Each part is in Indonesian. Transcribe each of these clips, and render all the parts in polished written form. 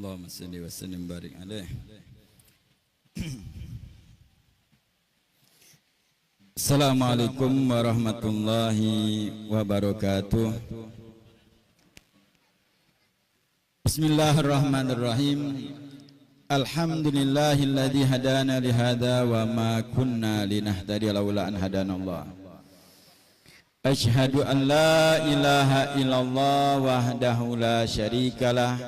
Allahumma salli wa sallim barik alaih. Assalamualaikum warahmatullahi wabarakatuh. Bismillahirrahmanirrahim. Alhamdulillahilladzi hadana li hadza wa ma kunna linahtadiya laula an hadanallah. Asyhadu an la ilaha illallah wahdahu la syarikalah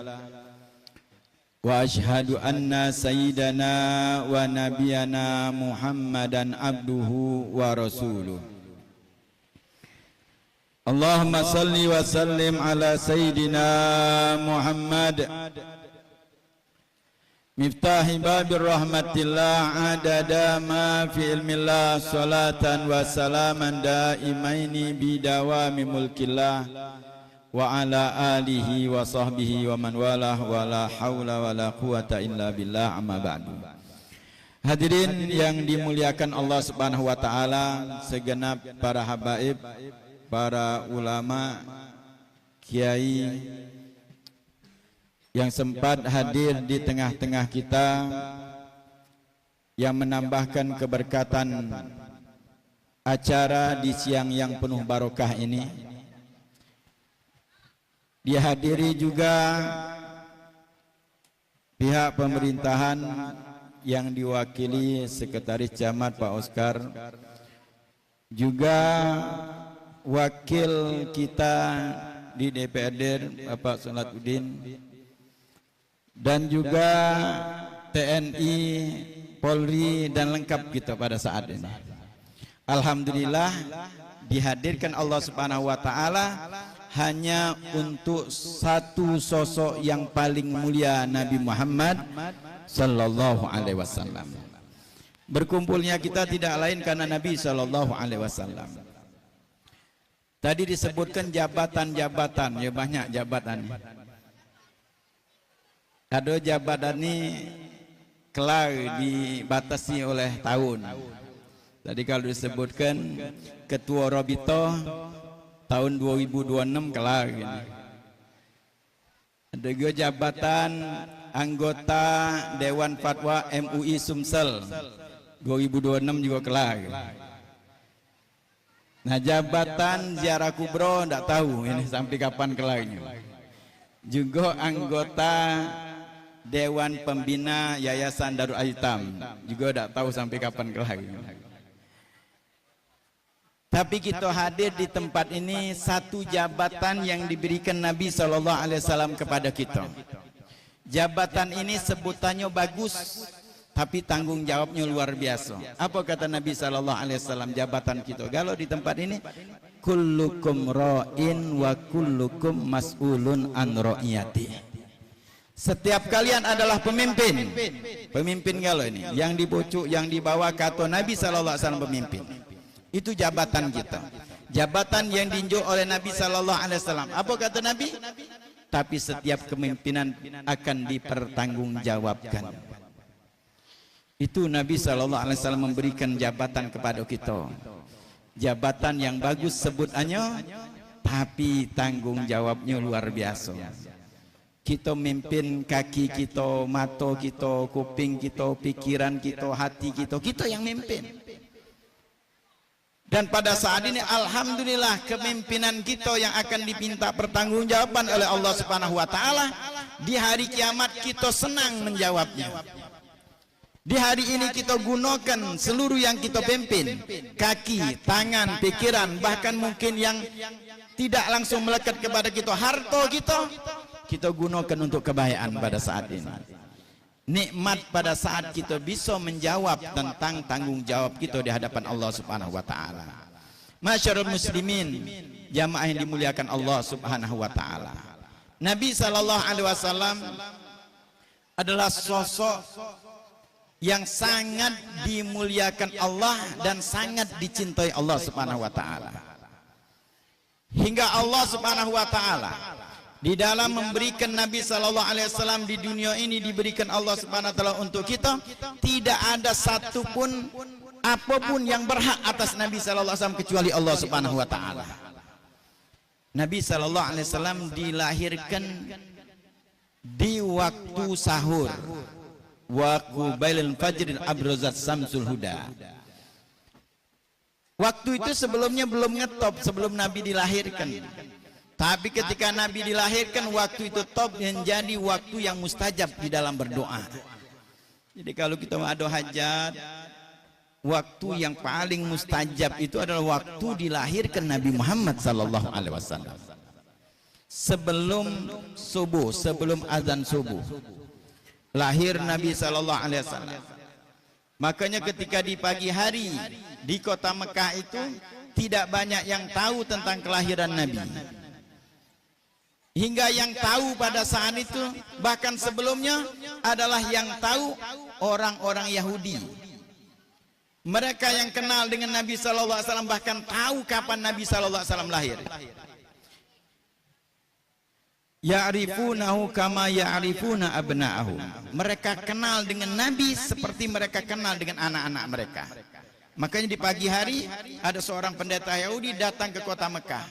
wa asyhadu anna sayyidana wa nabiyana Muhammadan abduhu wa rasuluh. Allahumma salli wa sallim ala sayyidina Muhammad miftahi babir rahmatillah adada ma fi ilmillah salatan wa salaman daimaini bidawami mulkillah wa ala alihi wa sahbihi wa man walah wa la hawla wa la quwata illa billah amma ba'du. Hadirin yang dimuliakan Allah subhanahu wa ta'ala, segenap para habaib, para ulama, kiai yang sempat hadir di tengah-tengah kita, yang menambahkan keberkatan acara di siang yang penuh barokah ini. Dihadiri juga pihak pemerintahan yang diwakili Sekretaris Camat Pak Oscar, juga wakil kita di DPRD Bapak Salahuddin, dan juga TNI, Polri, dan lengkap kita pada saat ini. Alhamdulillah dihadirkan Allah subhanahu wa ta'ala hanya untuk satu sosok yang paling mulia, Nabi Muhammad sallallahu alaihi wasallam. Berkumpulnya kita tidak lain karena Nabi sallallahu alaihi wasallam. Tadi disebutkan jabatan-jabatan, ya banyak jabatan. Ada jabatan ini kelar dibatasi oleh tahun. Tadi kalau disebutkan Ketua Rabitoh tahun 2026 kelar gini. Ada juga jabatan anggota Dewan Fatwa MUI Sumsel 2026 juga kelar gini. Nah, jabatan Ziarah Kubro tidak tahu ini sampai kapan kelarnya. Juga anggota Dewan Pembina Yayasan Darul Aitam juga tidak tahu sampai kapan kelarnya. Tapi kita hadir di tempat ini satu jabatan yang diberikan Nabi SAW kepada kita. Jabatan ini sebutannya bagus, tapi tanggung jawabnya luar biasa. Apa kata Nabi SAW jabatan kita? Kalau di tempat ini, kullukum ra'in wa kullukum mas'ulun an ra'iyati. Setiap kalian adalah pemimpin. Pemimpin kalau ini, yang dibucuk, yang dibawa kata Nabi SAW pemimpin. Itu jabatan kita. Jabatan yang diinjak oleh Nabi sallallahu alaihi wasallam. Apa kata Nabi? Tapi setiap kepemimpinan akan dipertanggungjawabkan. Itu Nabi sallallahu alaihi wasallam memberikan jabatan kepada kita. Jabatan yang bagus sebutannya, tapi tanggung jawabnya luar biasa. Kita memimpin kaki kita, mata kita, kuping kita, pikiran kita, hati kita, kita yang memimpin. Dan pada saat ini alhamdulillah kepemimpinan kita yang akan dipinta pertanggungjawaban oleh Allah Subhanahu wa taala. Di hari kiamat kita senang menjawabnya. Di hari ini kita gunakan seluruh yang kita pimpin, kaki, tangan, pikiran, bahkan mungkin yang tidak langsung melekat kepada kita, harta kita gunakan untuk kebaikan pada saat ini. Nikmat pada saat kita bisa menjawab tentang tanggung jawab kita di hadapan Allah Subhanahu wa taala. Masyarul muslimin, jamaah yang dimuliakan Allah Subhanahu wa taala. Nabi sallallahu alaihi wasallam adalah sosok yang sangat dimuliakan Allah dan sangat dicintai Allah Subhanahu wa taala. Hingga Allah Subhanahu wa taala di dalam memberikan Nabi sallallahu alaihi wasallam di dunia ini, diberikan Allah Subhanahu wa taala untuk kita, tidak ada satupun apapun yang berhak atas Nabi sallallahu alaihi wasallam kecuali Allah Subhanahu wa taala. Nabi sallallahu alaihi wasallam dilahirkan di waktu sahur. Wa qubailal fajrin abrazat samsul huda. Waktu itu sebelumnya belum ngetop, sebelum Nabi dilahirkan. Tapi ketika Nabi dilahirkan, waktu itu top menjadi waktu yang mustajab di dalam berdoa. Jadi kalau kita mau ado hajat, waktu yang paling mustajab itu adalah waktu dilahirkan Nabi Muhammad sallallahu alaihi wasallam. Sebelum subuh, sebelum azan subuh, lahir Nabi sallallahu alaihi wasallam. Makanya ketika di pagi hari di kota Mekah itu tidak banyak yang tahu tentang kelahiran Nabi. Hingga yang tahu pada saat itu, bahkan sebelumnya adalah yang tahu orang-orang Yahudi. Mereka yang kenal dengan Nabi sallallahu alaihi wasallam bahkan tahu kapan Nabi sallallahu alaihi wasallam lahir. Ya'rifunahu kama ya'rifuna abna'ahum. Mereka kenal dengan Nabi seperti mereka kenal dengan anak-anak mereka. Makanya di pagi hari ada seorang pendeta Yahudi datang ke kota Mekah.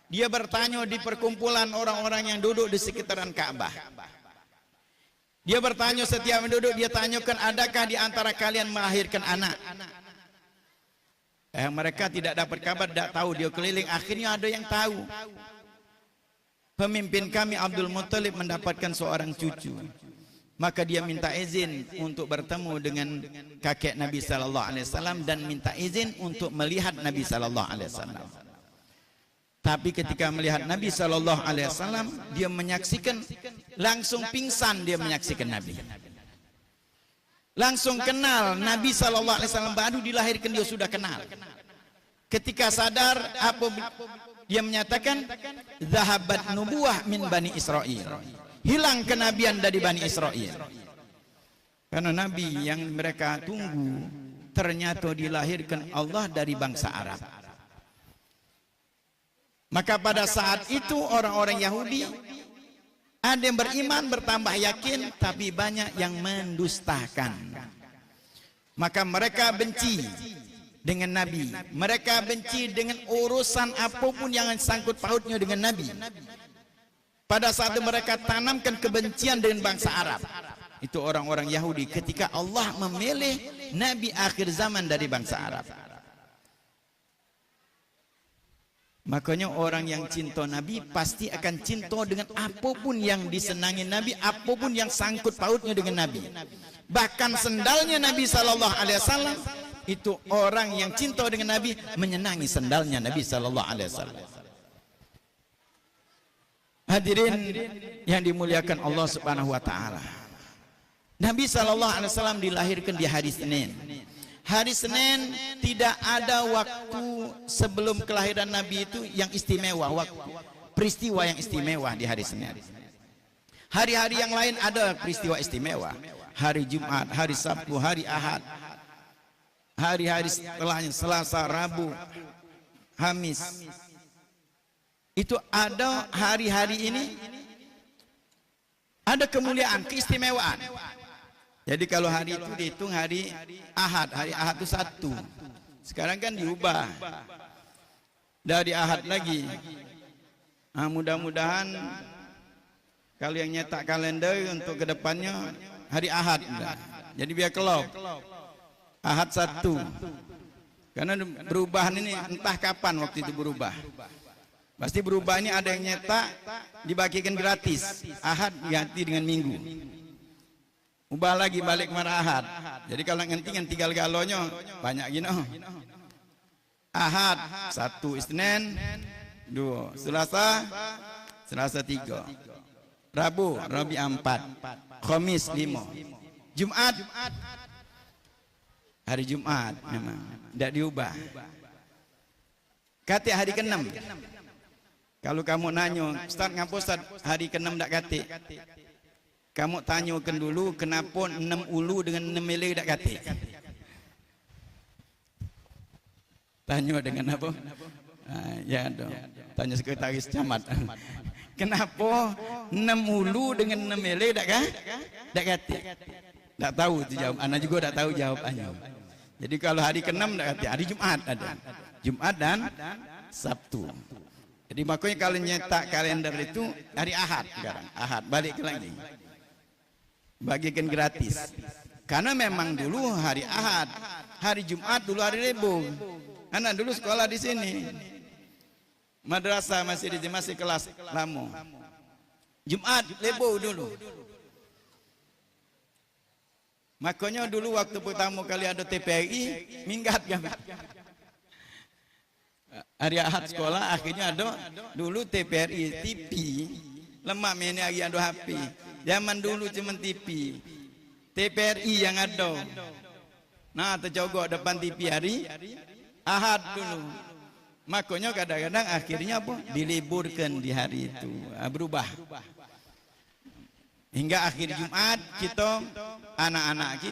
Dia bertanya di perkumpulan orang-orang yang duduk di sekitaran Ka'bah. Dia bertanya setiap penduduk, dia tanyakan, adakah di antara kalian melahirkan anak? Mereka tidak dapat kabar, tidak tahu. Dia keliling, akhirnya ada yang tahu. Pemimpin kami Abdul Muttalib mendapatkan seorang cucu. Maka dia minta izin untuk bertemu dengan kakek Nabi sallallahu alaihi wasallam dan minta izin untuk melihat Nabi sallallahu alaihi wasallam. Tapi ketika melihat Nabi sallallahu alaihi wasallam, dia menyaksikan, langsung pingsan dia menyaksikan Nabi. Langsung kenal Nabi sallallahu alaihi wasallam, baru dilahirkan dia sudah kenal. Ketika sadar, apa dia menyatakan, zahabat nubuwah min Bani Israel. Hilang kenabian dari Bani Israel. Karena Nabi yang mereka tunggu ternyata dilahirkan Allah dari bangsa Arab. Maka pada saat itu orang-orang Yahudi ada yang beriman, bertambah yakin, tapi banyak yang mendustakan. Maka mereka benci dengan Nabi. Mereka benci dengan urusan apapun yang sangkut pautnya dengan Nabi. Pada saat itu mereka tanamkan kebencian dengan bangsa Arab. Itu orang-orang Yahudi ketika Allah memilih Nabi akhir zaman dari bangsa Arab. Makanya orang yang cinta Nabi pasti akan cinta dengan apapun yang disenangi Nabi, apapun yang sangkut pautnya dengan Nabi. Bahkan sendalnya Nabi sallallahu alaihi wasallam, itu orang yang cinta dengan Nabi menyenangi sendalnya Nabi sallallahu alaihi wasallam. Hadirin yang dimuliakan Allah Subhanahu wa taala. Nabi sallallahu alaihi wasallam dilahirkan di hari Senin. Hari Senin tidak ada waktu sebelum kelahiran Nabi itu yang istimewa, waktu peristiwa yang istimewa di hari Senin. Hari-hari yang lain ada peristiwa istimewa. Hari Jumat, hari Sabtu, hari Ahad. Hari-hari setelahnya Selasa, Rabu, Kamis. Itu ada hari-hari ini ada kemuliaan, keistimewaan. Jadi kalau hari itu dihitung hari Ahad itu 1. Sekarang kan diubah dari Ahad lagi. Nah, mudah-mudahan kalau yang nyetak kalender untuk kedepannya hari Ahad. Jadi biar kelop. Ahad 1. Karena perubahan ini entah kapan waktu itu berubah. Pasti berubah ini ada yang nyetak dibagikan gratis. Ahad ganti dengan Minggu. Ubah lagi balik mana Ahad. Jadi kalau ngentingan tinggal galonya banyak gini. Ahad 1, Isnin 2, Selasa 3, Rabu 4, Kamis 5, Jumat hari Jumat memang tidak diubah. Kate hari ke-6. Kalau kamu nanya, Ustaz ngapa Ustaz hari ke-6 tak kate? Kamu tanyakan dulu kenapa 6 ulu dengan 6 mele tak kate? Tanya dengan apa? Ya dong. Tanya sekretaris camat. Kenapa 6 ulu dengan 6 mele tak kate? Tak tahu itu jawab. Ana juga tak tahu jawabannya. Jadi kalau hari ke-6 tak kate, hari Jumat ada. Jumat dan Sabtu. Jadi makanya kalau nyetak kalender itu hari Ahad sekarang. Ahad balik lagi. bagikan gratis. Karena memang dulu hari Ahad, hari Jumat dulu hari Rabu. Anak dulu sekolah di sini. Madrasah masih kelas lama. Jumat Rabu dulu. Makanya dulu waktu pertama kali ada TPRI, minggat kami. Hari Ahad sekolah, akhirnya ada dulu TPRI, TV. Lemak ini lagi ada HP. Zaman dulu cuma TV. TPRI yang ada. Nah, terjogok depan TV hari Ahad dulu. Makanya kadang-kadang akhirnya apa? Diliburkan di hari itu. Berubah. Hingga akhir Jumat kita, anak-anak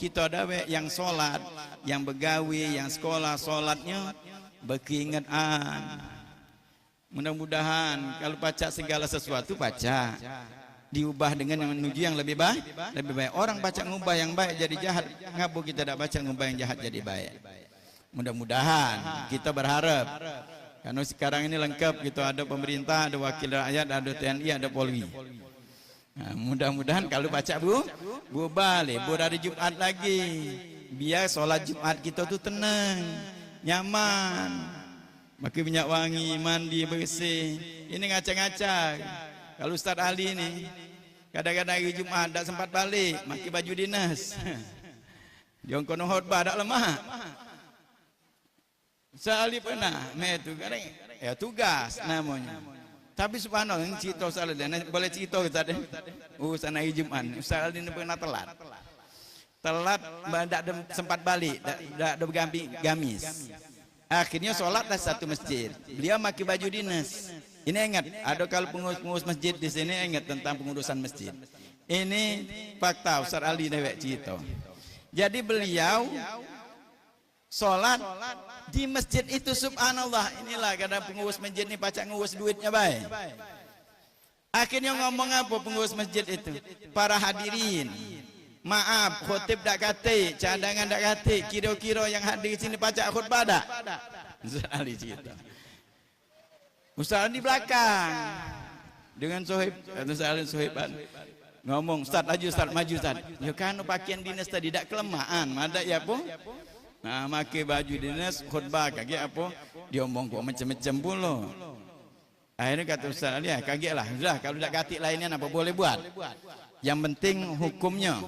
kita ada yang sholat, yang begawi, yang sekolah sholatnya berkeingetan. Mudah-mudahan kalau baca segala sesuatu baca diubah dengan yang menuju yang lebih baik. Orang baca ngubah yang baik jadi jahat, ngabu kita tidak baca ngubah yang jahat jadi baik. Mudah-mudahan kita berharap, karena sekarang ini lengkap gitu, ada pemerintah, ada wakil rakyat, ada TNI, ada Polri. Nah, mudah-mudahan kalau baca balik hari Jumat lagi, biar sholat Jumat kita tuh tenang, nyaman, pakai minyak wangi, mandi bersih. Ini ngacak-ngacak. Kalau Ustaz Ali ini kadang-kadang hari Jumat tak sempat balik, pakai baju dinas. Dia kono khotbah tak lemah. Ustaz Ali pernah, itu kadang ya tugas namanya. Tapi subhanallah, cerita Ustaz Ali, boleh cerita Ustaz Ali. Urusan hari Jumat, Ustaz Ali ini pernah telat, tak sempat balik, tak ada gamis. Akhirnya sholatlah satu masjid. Beliau pakai baju dinas. Ini ingat, ada kalau pengurus masjid di sini ingat tentang pengurusan masjid. Ini fakta Ustaz Ali dewek cerita. Jadi beliau sholat di masjid itu subhanallah. Inilah kadang pengurus masjid ini pacak ngurus duitnya baik. Akhirnya ngomong apa pengurus masjid itu? Para hadirin, maaf khotib tak kata, cadangan tak kata, kira-kira yang hadir sini pacak khutbah tak? Ustaz Ali cerita. Ustaz Ali di belakang dengan Sohib, Ustaz Ali Sohiban ngomong, Ustaz maju Ustaz. Ya kan pakaian dinas tadi tak kelemahan, ada ya apa? Nah, pakai baju dinas khutbah kaget apa? Dia omong kok macam-macam pula. Akhirnya kata Ustaz Ali, kagetlah. Sudah kalau tak katik lainnya apa boleh buat. Yang penting hukumnya.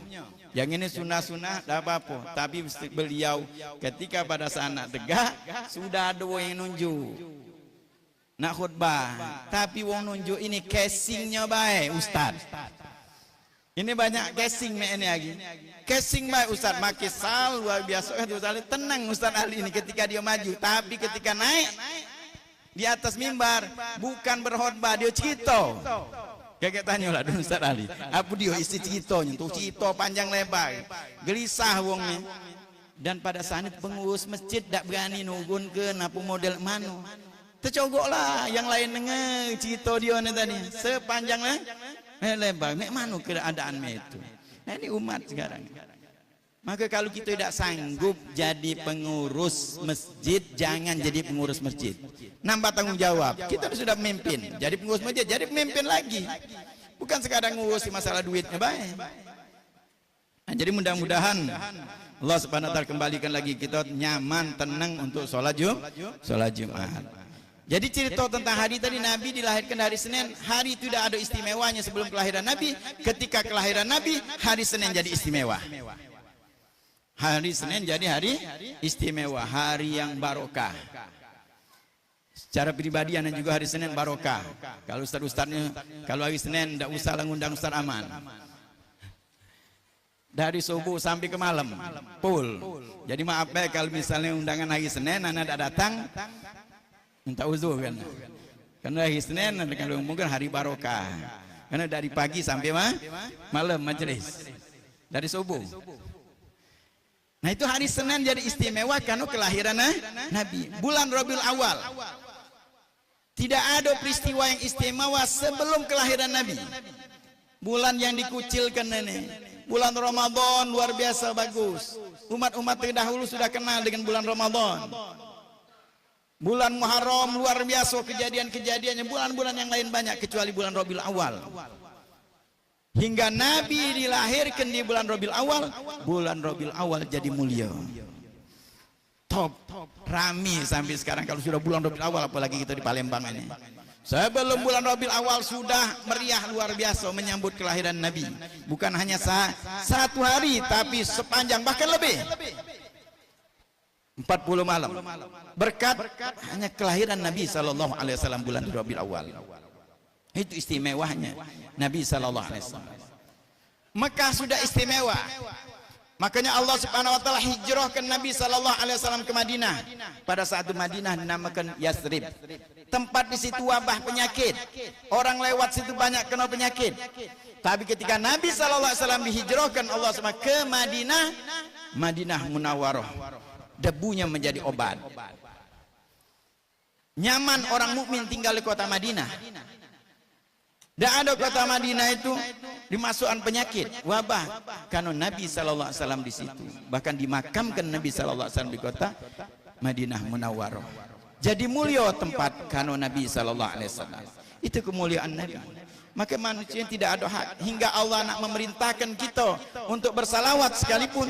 Yang ini sunah-sunah tak apa-apa. Tapi beliau ketika pada saat nak tegak sudah ada orang yang nunjuk nak khutbah. Tapi orang nunjuk ini casingnya baik Ustaz. Ini banyak casing ini lagi. Casing baik Ustaz, makai sal luar biasa. Ustaz Ali tenang Ustaz Ali ini ketika dia maju. Tapi ketika naik di atas mimbar bukan berkhutbah, dia cerita. Kakek tanya lah Ustaz Ali, apa dia isi ceritanya? Tuh cerita panjang lebar, gelisah wong ni. Dan pada saat itu pengurus masjid tak berani nugun ke apa model mana. Tercogoklah yang lain dengar cerita dia ni tadi. Sepanjang lebar, mek mana keadaan itu. Nah ini umat sekarang. Maka kalau kita tidak sanggup jadi pengurus masjid, jangan jadi pengurus masjid. Nambah tanggung jawab. Kita sudah memimpin, jadi pengurus masjid, jadi pemimpin lagi. Bukan sekadar ngurusi masalah duitnya baik. Nah, jadi mudah-mudahan Allah Subhanahu wa taala kembalikan lagi kita nyaman, tenang untuk sholat Jumat. Jadi cerita tentang hari tadi, Nabi dilahirkan hari Senin. Hari itu tidak ada istimewanya sebelum kelahiran Nabi. Ketika kelahiran Nabi, hari Senin jadi istimewa. Hari Senin jadi hari istimewa, hari yang barokah. Secara pribadi dan juga hari Senin barokah. Kalau ustaz-ustaznya, kalau hari Senin tidak usah ngundang Ustaz Aman. Dari subuh sampai ke malam, full. Jadi maaf ya kalau misalnya undangan hari Senin anak tidak datang, minta uzur kan. Karena hari Senin kalau mungkin hari barokah. Karena dari pagi sampai malam majelis. Dari subuh. Nah itu hari Senin jadi istimewa karena kelahiran Nabi. Bulan Rabiul Awal. Tidak ada peristiwa yang istimewa sebelum kelahiran Nabi. Bulan yang dikucilkan ini. Bulan Ramadan luar biasa bagus. Umat-umat terdahulu sudah kenal dengan bulan Ramadan. Bulan Muharram luar biasa kejadian-kejadiannya. Bulan-bulan yang lain banyak kecuali bulan Rabiul Awal. Hingga Nabi dilahirkan di bulan Rabiul Awal. Bulan Rabiul Awal jadi mulia. Top, rame sampai sekarang kalau sudah bulan Rabiul Awal, apalagi kita di Palembang ini. Sebelum bulan Rabiul Awal sudah meriah luar biasa menyambut kelahiran Nabi. Bukan hanya satu hari, tapi sepanjang bahkan lebih. 40 malam. Berkat hanya kelahiran Nabi sallallahu alaihi wasallam bulan Rabiul Awal. Itu istimewanya Nabi sallallahu alaihi wasallam. Mekah sudah istimewa. Makanya Allah Subhanahu wa taala hijrahkan Nabi sallallahu alaihi wasallam ke Madinah. Pada saat itu Madinah dinamakan Yasrib. Tempat di situ wabah penyakit. Orang lewat situ banyak kena penyakit. Tapi ketika Nabi sallallahu alaihi wasallam dihijrahkan Allah Subhanahu ke Madinah, Madinah Munawwarah, debunya menjadi obat. Nyaman orang mukmin tinggal di kota Madinah. Dan ada kota Madinah itu dimasukkan penyakit, wabah. Karena Nabi sallallahu alaihi wasallam di situ. Bahkan dimakamkan Nabi sallallahu alaihi wasallam di kota Madinah Munawwarah. Jadi mulia tempat karena Nabi sallallahu alaihi wasallam. Itu kemuliaan Nabi. Maka manusia tidak ada hak hingga Allah nak memerintahkan kita untuk bersalawat sekalipun.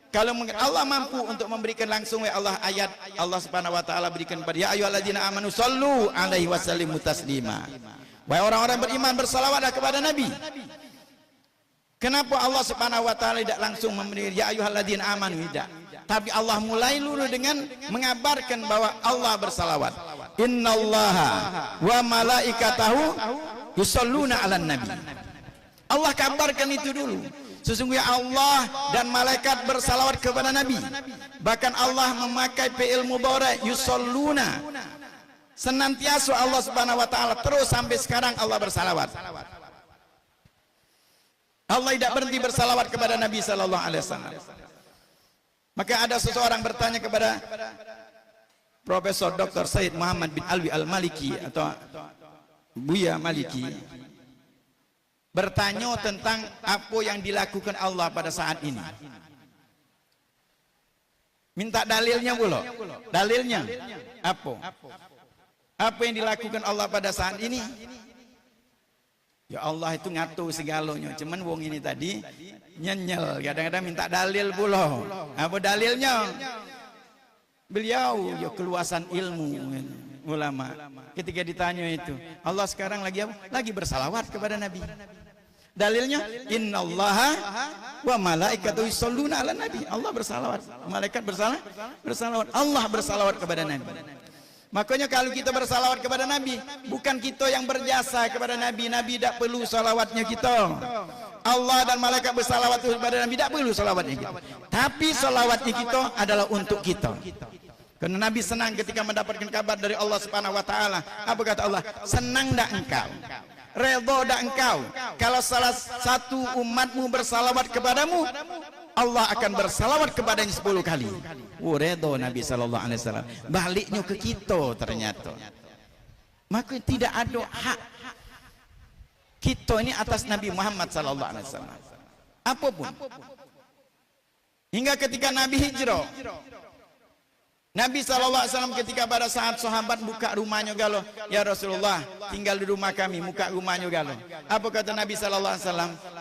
Kalau Allah mampu untuk memberikan langsung Allah ayat Allah Subhanahu wa taala berikan kepada ya ayyuhalladzina amanu shallu alaihi wasallimu taslima. Wahai orang-orang beriman, bersalawatlah kepada Nabi. Kenapa Allah Subhanahu wa taala tidak langsung memberi ya ayyuhalladzina amanu, tidak. Tapi Allah mulai dulu dengan mengabarkan bahwa Allah bersalawat. Innallaha wa malaikatahu yusholluna 'alan nabi. Allah kabarkan itu dulu. Sesungguhnya Allah dan malaikat bersalawat kepada Nabi. Bahkan Allah memakai fi'il mudhari yusholluna. Senantiasa Allah Subhanahu wa taala terus sampai sekarang Allah bersalawat. Allah tidak berhenti bersalawat kepada Nabi sallallahu alaihi wasallam. Maka ada seseorang bertanya kepada Profesor Dr. Said Muhammad bin Alwi Al-Maliki atau Buya Maliki, bertanya tentang apa yang dilakukan Allah pada saat ini. Minta dalilnya pula. Dalilnya apa? Apa yang dilakukan Allah pada saat ini? Ya Allah itu ngatur segalanya. Cuman wong ini tadi nyenyel, kadang-kadang minta dalil pula. Apa dalilnya? Beliau ya keluasan ilmu ulama. Ketika ditanya itu, Allah sekarang lagi apa? Lagi bersalawat kepada Nabi. Dalilnya innallaha wa malaikatahu yusholluna 'alan nabi. Allah bersalawat, malaikat bersalawat, Allah bersalawat kepada Nabi. Makanya kalau kita bersalawat kepada Nabi, bukan kita yang berjasa kepada Nabi. Nabi tidak perlu salawatnya kita. Allah dan malaikat bersalawat kepada Nabi, tidak perlu salawatnya kita. Tapi salawatnya kita adalah untuk kita. Karena Nabi senang ketika mendapatkan kabar dari Allah Subhanahu wa taala. Apa kata Allah? Senang dak engkau? Redha dak engkau kalau salah satu umatmu bersalawat kepadamu, Allah akan bersalawat kepadanya 10 kali. Redha Nabi sallallahu alaihi wasallam. Baliknya ke kita ternyata. Maka tidak ada hak kita ini atas Nabi Muhammad sallallahu alaihi wasallam. Apapun. Hingga ketika Nabi hijrah, Nabi SAW ketika pada saat sahabat buka rumahnya galo, ya Rasulullah tinggal di rumah kami, buka rumahnya galo. Apa kata Nabi SAW?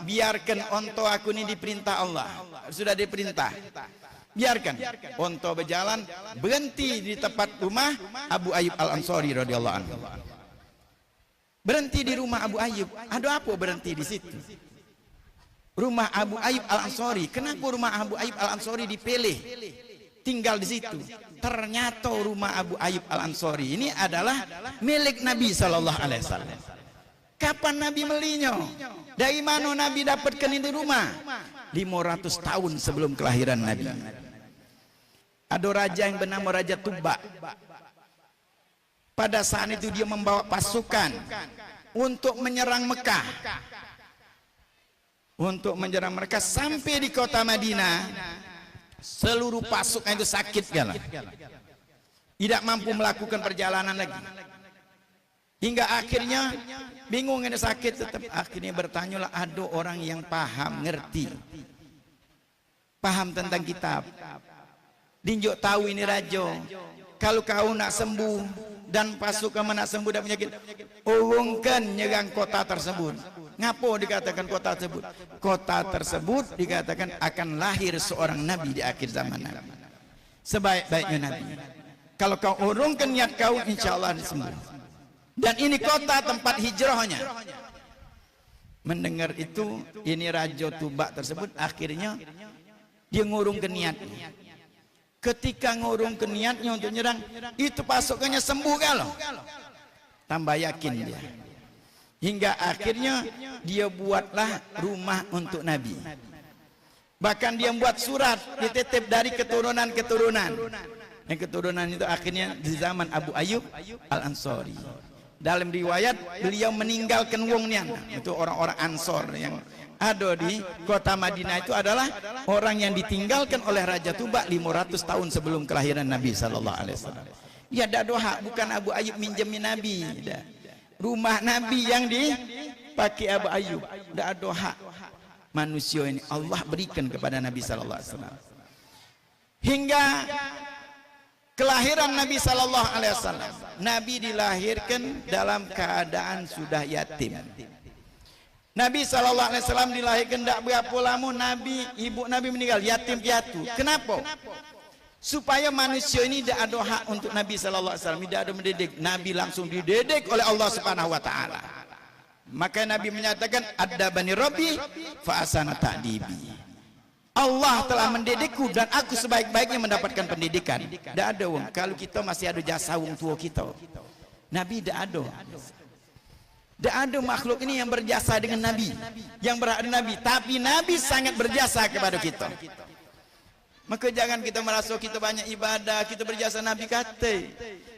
Biarkan onto aku ini diperintah Allah, sudah diperintah. Biarkan onto berjalan, berhenti di tempat rumah Abu Ayyub Al-Ansari radhiyallahu anhu. Berhenti di rumah Abu Ayyub. Ada apa berhenti di situ? Rumah Abu Ayyub Al-Ansari. Kenapa rumah Abu Ayyub Al-Ansari dipilih tinggal di situ? Ternyata rumah Abu Ayyub Al-Ansari ini adalah milik Nabi sallallahu alaihi wasallam. Kapan Nabi belinya? Dari mana Nabi dapatkan itu rumah? 500 tahun sebelum kelahiran Nabi. Ada raja yang bernama Raja Tuba. Pada saat itu dia membawa pasukan untuk menyerang Mekah. Untuk menyerang mereka sampai di kota Madinah. Seluruh pasukan itu sakit kan, tidak mampu melakukan perjalanan lagi. Hingga akhirnya bingung ini sakit, tetap akhirnya bertanyalah ada orang yang paham, ngerti, paham tentang kitab. Dinjuk tahu ini raja, kalau kau nak sembuh dan pasukan nak sembuh dan penyakit, urungkan nyerang kota tersebut. Ngapo dikatakan kota tersebut? Kota tersebut dikatakan akan lahir seorang nabi di akhir zaman nanti. Sebaik-baiknya nabi. Kalau kau urungkan niat kau, insya Allah disembuh. Dan ini kota tempat hijrahnya. Mendengar itu, ini Raja Tuba tersebut akhirnya dia ngurungkan niatnya. Ketika ngurungkan niatnya untuk nyerang, itu pasukannya sembuh kalau. Tambah yakin dia. Hingga akhirnya dia buatlah rumah untuk Nabi. Bahkan dia membuat surat dititip dari keturunan-keturunan. Yang keturunan itu akhirnya di zaman Abu Ayyub Al-Ansari. Dalam riwayat beliau meninggalkan wongnya. Itu orang-orang Ansor yang ada di kota Madinah itu adalah orang yang ditinggalkan oleh Raja Tuba 500 tahun sebelum kelahiran Nabi sallallahu alaihi wasallam. Ya doa, bukan Abu Ayyub minjemin Nabi. Rumah Nabi yang dipakai Abu Ayyub. Doa manusia ini Allah berikan kepada Nabi sallallahu alaihi wasallam. Hingga kelahiran Nabi sallallahu alaihi wasallam. Nabi dilahirkan dalam keadaan sudah yatim. Nabi sallallahu alaihi wasallam dilahirkan tidak berapa lama ibu Nabi meninggal yatim piatu. Kenapa? Supaya manusia ini tidak ada hak untuk Nabi sallallahu alaihi wasallam, tidak ada mendidik. Nabi langsung dididik oleh Allah Subhanahu wa taala. Maka Nabi menyatakan adabani rabbi fa asana ta'dibi. Allah telah mendidikku dan aku sebaik-baiknya mendapatkan pendidikan. Tidak ada wong. Kalau kita masih ada jasa wong tua kita. Nabi tidak ada. Tidak ada makhluk ini yang berjasa dengan Nabi, yang berhak dengan Nabi. Tapi Nabi sangat berjasa kepada kita. Maka jangan kita merasa kita banyak ibadah, kita berjasa. Nabi kata,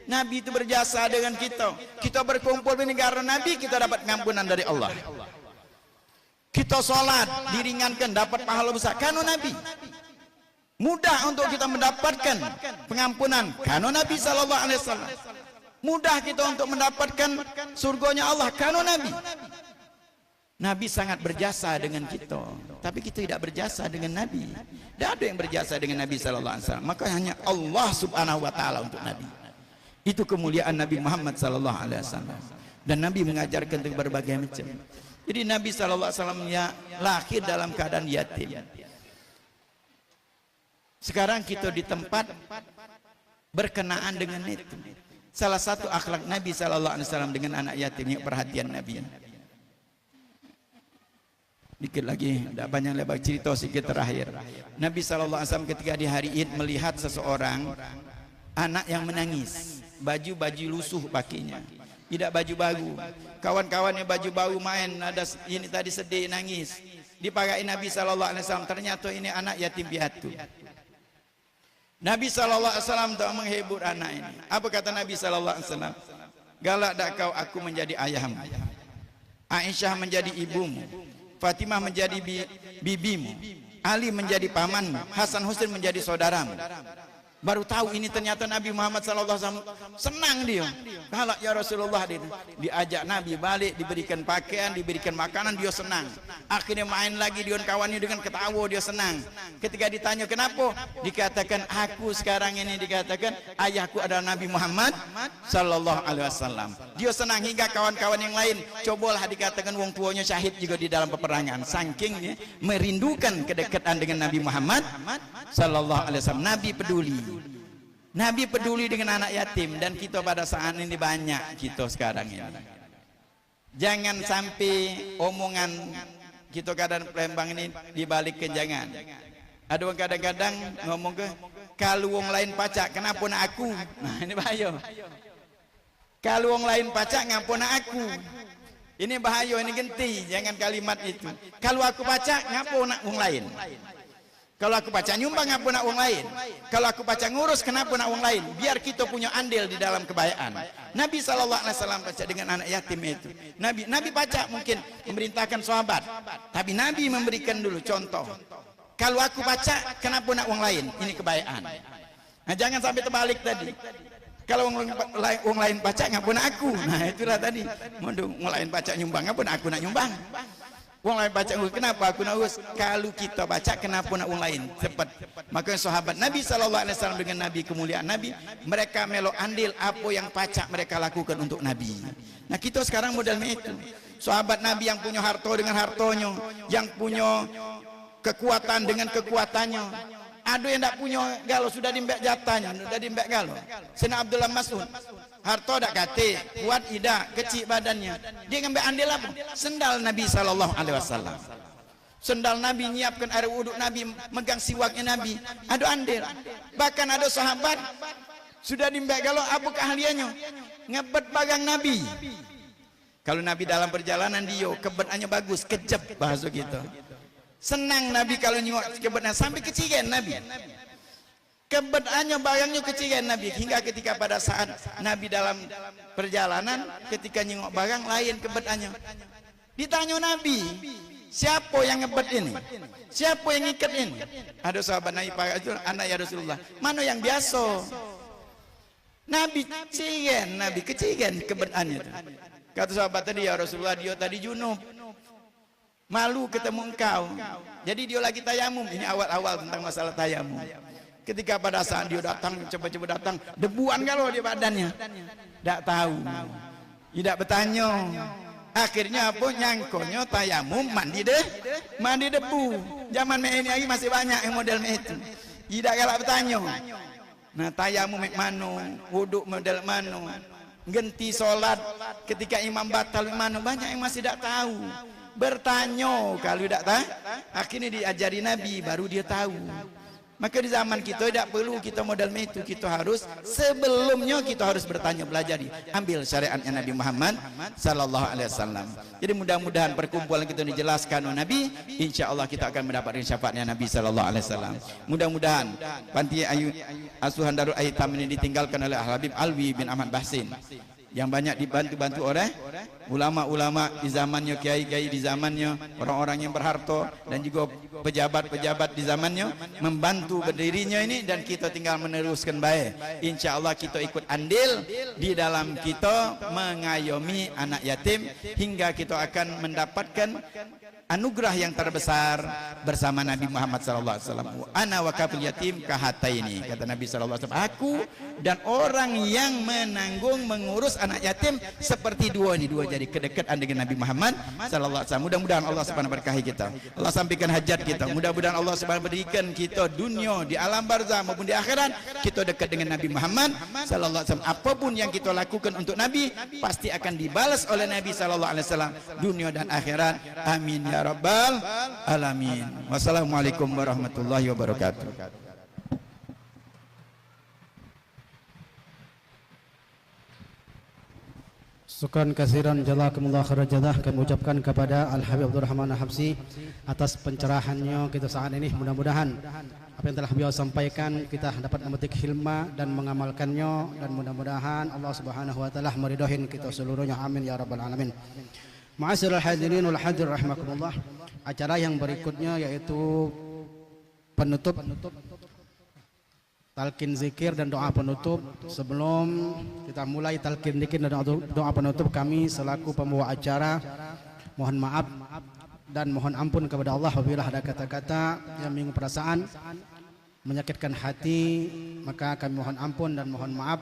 Nabi itu berjasa dengan kita. Kita berkumpul di negara Nabi, kita dapat pengampunan dari Allah. Kita sholat diringankan, dapat pahala besar. Karena Nabi mudah untuk kita mendapatkan pengampunan karena Nabi sallallahu alaihi wasallam. Mudah kita untuk mendapatkan surganya Allah karena Nabi. Nabi sangat berjasa dengan kita, tapi kita tidak berjasa dengan Nabi. Tidak ada yang berjasa dengan Nabi sallallahu alaihi wasallam. Maka hanya Allah Subhanahu wa taala untuk Nabi. Itu kemuliaan Nabi Muhammad sallallahu alaihi wasallam. Dan Nabi mengajarkan tentang berbagai macam. Jadi Nabi sallallahu alaihi wasallam lahir dalam keadaan yatim. Sekarang kita di tempat berkenaan dengan itu. Salah satu akhlak Nabi sallallahu alaihi wasallam dengan anak yatim, perhatian Nabi. Dikit lagi, tidak banyak lebar cerita, sedikit terakhir. Nabi sallallahu alaihi wasallam ketika di hari Id melihat seseorang anak yang menangis, baju-baju lusuh pakainya, tidak baju baru. Kawan-kawannya baju baru main, ada ini tadi sedih nangis. Dipakai Nabi sallallahu alaihi wasallam, ternyata ini anak yatim piatu. Nabi sallallahu alaihi wasallam tak menghibur anak ini. Apa kata Nabi sallallahu alaihi wasallam? Galak dak kau aku menjadi ayahmu. Aisyah menjadi ibumu. Fatimah menjadi bibimu. Ali menjadi pamanmu. Hasan Husain menjadi saudaramu. Baru tahu ini ternyata Nabi Muhammad SAW senang dia. Kalau ya Rasulullah diajak Nabi balik, diberikan pakaian, diberikan makanan, dia senang. Akhirnya main lagi dengan kawannya dengan ketawa, dia senang. Ketika ditanya kenapa, dikatakan aku sekarang ini dikatakan ayahku adalah Nabi Muhammad SAW. Dia senang hingga kawan-kawan yang lain cobalah dikatakan wong tuanya syahid juga di dalam peperangan. Saking merindukan kedekatan dengan Nabi Muhammad SAW. Nabi peduli. Nabi peduli dengan anak yatim, dan kita pada saat ini banyak kita sekarang ini. Jangan sampai omongan kita kadang Palembang ini dibalikkan, jangan. Ada orang kadang-kadang ngomong ke kalau wong lain pacak kenapa nak aku? Nah ini bahaya. Kalau wong lain pacak ngapa nak aku? Ini bahaya, ini genti, jangan kalimat itu. Kalau aku pacak ngapa nak wong lain? Kalau aku baca nyumbang, ngapa nak uang lain? Kalau aku baca ngurus, kenapa nak uang lain? Biar kita punya andil di dalam kebaikan. Nabi SAW baca dengan anak yatim itu. Nabi baca mungkin memerintahkan sahabat, tapi Nabi memberikan dulu contoh. Kalau aku baca, kenapa nak uang lain? Ini kebaikan. Nah, jangan sampai terbalik tadi. Kalau uang lain baca, ngapa nak aku? Nah itulah tadi. Uang lain baca nyumbang, ngapa nak aku nak nyumbang? Orang lain baca urus, kenapa aku nak urus? Kalau kita baca, kenapa nak orang lain? Cepat. Maka sahabat Nabi SAW dengan Nabi, kemuliaan Nabi, mereka melok andil apa yang pacak mereka lakukan untuk Nabi. Nah kita sekarang model itu. Sahabat Nabi yang punya harta dengan hartonya, yang punya kekuatan dengan kekuatannya. Ada yang tak punya galau, sudah dimbek jatahnya, sudah dimbek galau. Sayyidina Abdullah Mas'ud, harta tak kate, kuat tidak, kecil badannya. Dia ngambil andil apa? Sendal Nabi SAW. Sendal Nabi, nyiapkan air wuduk Nabi, megang siwaknya Nabi. Ada andil. Bahkan ada sahabat sudah dimbek galau, apa keahliannya? Ngebet bagang Nabi. Kalau Nabi dalam perjalanan dia kebetannya bagus, kejep bahasa kita. Senang Nabi kalau nyuak kebetan sampai kecigan Nabi. Kebetannya bagangnya kecigan Nabi hingga ketika pada saat Nabi dalam perjalanan ketika nyengok bagang lain kebetannya. Ditanya Nabi, siapa yang ngebet ini? Siapa yang ikat ini? Ada sahabat Nabi Pak itu anak ya Rasulullah. Mana yang biasa? Nabi kecigan, Nabi kecigan kebetannya. Kata sahabat tadi, ya Rasulullah, dia tadi junub, malu ketemu engkau, jadi dia lagi tayamum. Ini awal-awal tentang masalah tayamum. Ketika pada saat dia datang, coba-coba datang, debuan kalau di badannya, tak tahu, tidak bertanya. Akhirnya apa? Nyangkonya tayamum mandi debu. Zaman ini lagi masih banyak yang model itu. Tidak galak bertanya. Nah tayamum mano, wuduk model mano, ganti solat ketika imam batal mana, banyak yang masih tidak tahu. Bertanya, kalau tidak tahu akhirnya diajari Nabi baru dia tahu. Maka di zaman kita tidak perlu kita modal itu, kita harus sebelumnya kita harus bertanya, belajari, ambil syariatnya Nabi Muhammad sallallahu alaihi wasallam. Jadi mudah-mudahan perkumpulan kita dijelaskan oleh Nabi, insyaallah kita akan mendapatkan syafaatnya Nabi sallallahu alaihi wasallam. Mudah-mudahan panti asuhan Darul Aitam ini ditinggalkan oleh Habib Alwi bin Ahmad Bahsin yang banyak dibantu-bantu oleh ulama-ulama di zamannya, kiai-kiai di zamannya, orang-orang yang berharta dan juga pejabat-pejabat di zamannya membantu berdirinya ini, dan kita tinggal meneruskan baik. Insyaallah kita ikut andil di dalam kita mengayomi anak yatim hingga kita akan mendapatkan anugerah yang terbesar bersama Nabi Muhammad SAW. Ana wa kafil yatim kahataini, kata Nabi SAW. Aku dan orang yang menanggung mengurus anak yatim seperti dua ini, dua jari kedekatan dengan Nabi Muhammad SAW. Mudah-mudahan Allah Subhanahu berkahi kita. Allah sampaikan hajat kita. Mudah-mudahan Allah Subhanahu berikan kita dunia di alam barzah maupun di akhirat kita dekat dengan Nabi Muhammad SAW. Apapun yang kita lakukan untuk Nabi pasti akan dibalas oleh Nabi SAW dunia dan akhirat. Amin ya Rabbal alamin. Wassalamualaikum warahmatullahi wabarakatuh. Syukran kasiran jazakumullah khairan jazah kami ucapkan kepada Al Habib Abdul Rahman Habsi atas pencerahannya kita saat ini. Mudah-mudahan apa yang telah beliau sampaikan kita dapat memetik hikmah dan mengamalkannya, dan mudah-mudahan Allah Subhanahu wa taala meridhoin kita seluruhnya. Amin ya rabbal alamin. Ma'asyiral hadirin wal hadir rahimakumullah. Acara yang berikutnya yaitu penutup talqin zikir dan doa penutup. Sebelum kita mulai talqin zikir dan doa penutup, kami selaku pembawa acara mohon maaf dan mohon ampun kepada Allah apabila ada kata-kata yang menyinggung perasaan, menyakitkan hati, maka kami mohon ampun dan mohon maaf.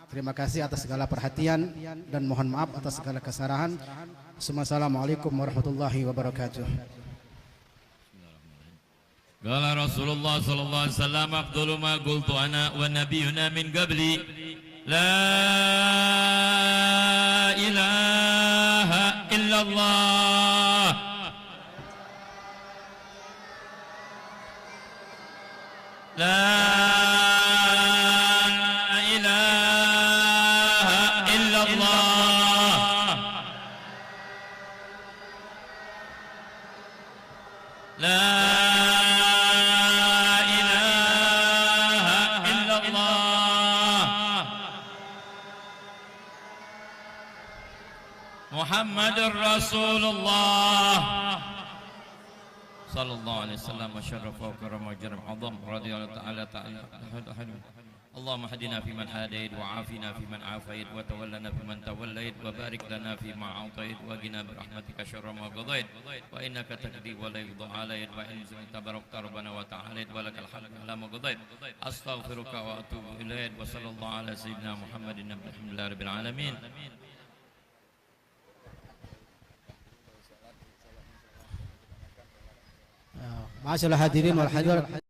Terima kasih atas segala perhatian dan mohon maaf atas segala kesalahan. Assalamualaikum warahmatullahi wabarakatuh. Qala Rasulullah sallallahu alaihi wasallam afdalu ma qultu ana wa nabiyyuna min qabli la ilaha illallah la Muhammadur Rasulullah sallallahu alaihi wasallam wa syarrafa wa karama wa jarama radhiyallahu ta'ala اللهم اهدنا فيمن هديت وعافنا فيمن عافيت وتولنا فيمن توليت وبارك لنا فيما أعطيت وقنا برحمتك شر ما قضيت وإنك تقضي ولا يقضى عليك وإنك تبارك ربنا وتعالى ولك الحمد على ما قضيت أستغفرك وأتوب إليك وصلى الله على سيدنا محمد الحمد لله رب العالمين. Ma'asyiral hadirin wal hadirat